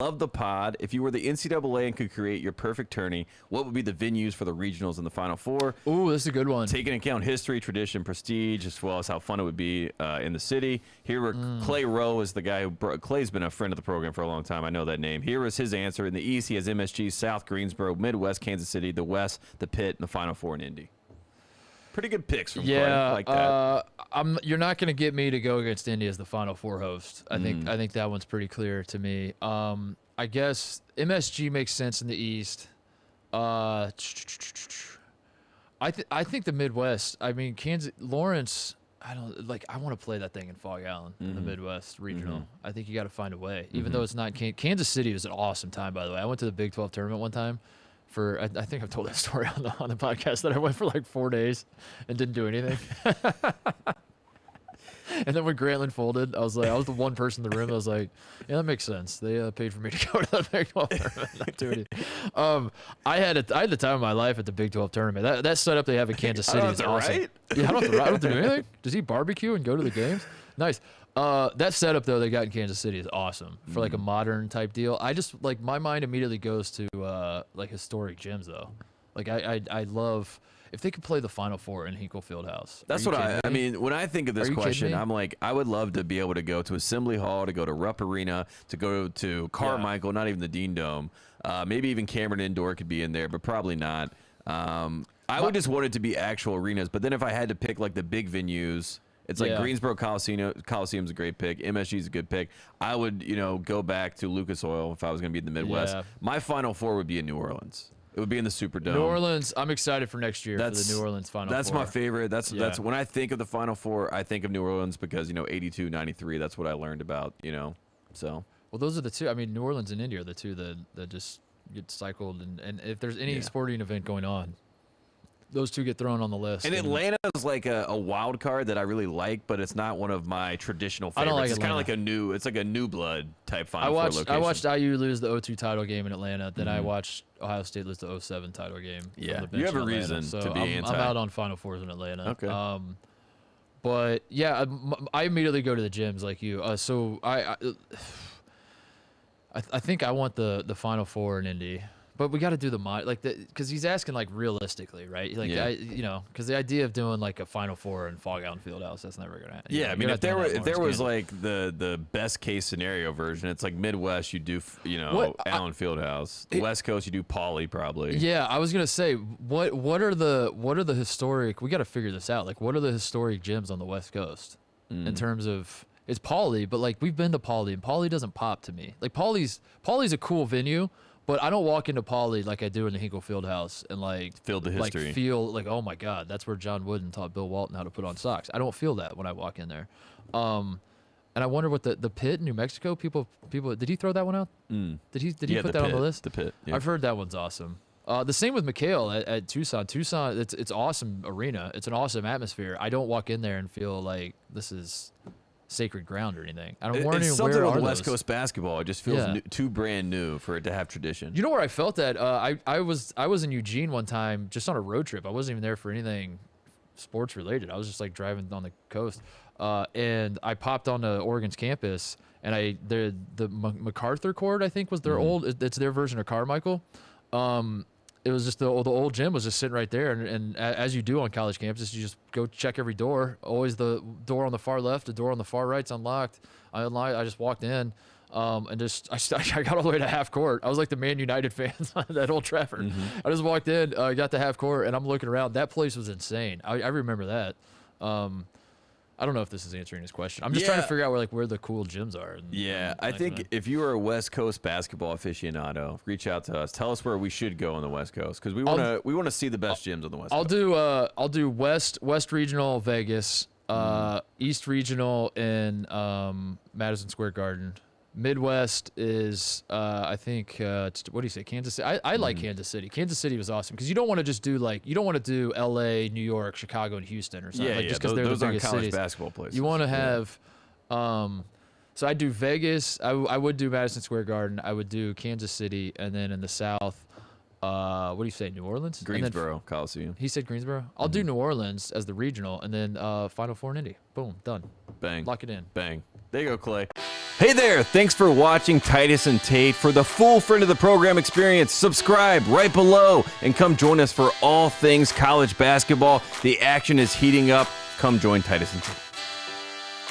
love the pod. If you were the NCAA and could create your perfect tourney, what would be the venues for the regionals and the Final Four? Ooh, this is a good one. Taking into account history, tradition, prestige, as well as how fun it would be in the city. Here were Clay Rowe is the guy who Clay's been a friend of the program for a long time. I know that name. Here is his answer. In the East, he has MSG, South Greensboro, Midwest, Kansas City, the West, the Pitt, and the Final Four in Indy. Pretty good picks from Clay. I like that. You're not going to get me to go against Indy as the Final Four host. I think that one's pretty clear to me. I guess MSG makes sense in the East. I think the Midwest. I mean, Lawrence. I want to play that thing in Fog Island in the Midwest regional. I think you got to find a way, even though it's not Kansas City was an awesome time. By the way, I went to the Big 12 tournament one time. I think I've told that story on the podcast that I went for like 4 days and didn't do anything. And then when Grantland folded, I was the one person in the room that was like, yeah, that makes sense. They paid for me to go to the Big 12 tournament. Not do anything. I had the time of my life at the Big 12 tournament. That setup they have in Kansas City is awesome. Right? Yeah, I don't have to do anything. Does he barbecue and go to the games? Nice. That setup though they got in Kansas City is awesome for like a modern type deal. I just like my mind immediately goes to like historic gyms though. Like I love if they could play the Final Four in Hinkle Fieldhouse. That's what I mean. When I think of this question, I'm like, I would love to be able to go to Assembly Hall, to go to Rupp Arena, to go to Carmichael, not even the Dean Dome. Maybe even Cameron Indoor could be in there, but probably not. I would just want it to be actual arenas. But then if I had to pick like the big venues, it's like Greensboro Coliseum's a great pick. MSG's a good pick. I would, go back to Lucas Oil if I was going to be in the Midwest. Yeah. My Final Four would be in New Orleans. It would be in the Superdome. New Orleans, I'm excited for next year for the New Orleans Final Four. That's my favorite. That's when I think of the Final Four, I think of New Orleans because, 82, 93, that's what I learned about, so. Well, those are the two. I mean, New Orleans and Indy are the two that just get cycled. And if there's any sporting event going on, those two get thrown on the list. And Atlanta is like a wild card that I really like, but it's not one of my traditional favorites. I don't like it's kind of Atlanta. It's like a new blood type Final Four location. I watched IU lose the 0-2 title game in Atlanta. Then I watched Ohio State lose the 0-7 title game. Yeah, from the bench you have a in Atlanta. reason So to be anti. I'm out on Final Fours in Atlanta. Okay. But yeah, I immediately go to the gyms like you. So I think I want the Final Four in Indy. But we got to do because he's asking like realistically, right? Like because the idea of doing like a Final Four in Fog Island Fieldhouse, that's never gonna happen. Yeah, I mean if there was like the best case scenario version, it's like Midwest you do Allen Fieldhouse, West Coast you do Pauley probably. Yeah, I was gonna say what are the historic? We got to figure this out. Like what are the historic gyms on the West Coast in terms of? It's Pauley, but like we've been to Pauley and Pauley doesn't pop to me. Like Pauley's a cool venue. But I don't walk into Pauley like I do in the Hinkle Fieldhouse and like feel the history. Like feel like, oh my God, that's where John Wooden taught Bill Walton how to put on socks. I don't feel that when I walk in there. And I wonder what the Pit in New Mexico people did he throw that one out? Did he put that on the list? The Pit. Yeah. I've heard that one's awesome. The same with McHale at Tucson. Tucson, it's awesome arena. It's an awesome atmosphere. I don't walk in there and feel like this is sacred ground or anything. I don't want to. It's something on the West Coast basketball. It just feels too brand new for it to have tradition. You know where I felt that? I was in Eugene one time just on a road trip. I wasn't even there for anything sports related. I was just like driving on the coast, and I popped on the Oregon's campus, and the MacArthur Court I think was their old. It's their version of Carmichael. It was just the old gym was just sitting right there, and as you do on college campuses, you just go check every door. Always the door on the far left, the door on the far right's unlocked. I just walked in, and I got all the way to half court. I was like the Man United fans at Old Trafford. I just walked in, got to half court, and I'm looking around. That place was insane. I remember that. I don't know if this is answering his question. I'm just trying to figure out where the cool gyms are. I think if you are a West Coast basketball aficionado, reach out to us. Tell us where we should go on the West Coast because we want to see the best gyms on the West Coast. I'll do West Regional Vegas, East Regional in Madison Square Garden. Midwest is I think what do you say, Kansas City? I like Kansas City. Kansas City was awesome because you don't want to just do you don't want to do L.A., New York, Chicago, and Houston or something. Just because they're the biggest college cities. Basketball places. You want to have. So I do Vegas. I would do Madison Square Garden. I would do Kansas City, and then in the South, what do you say, New Orleans? Greensboro Coliseum. He said Greensboro. I'll do New Orleans as the regional, and then Final Four in Indy. Boom, done. Bang. Lock it in. Bang. There you go, Clay. Hey there, thanks for watching Titus and Tate. For the full friend of the program experience, subscribe right below and come join us for all things college basketball. The action is heating up. Come join Titus and Tate.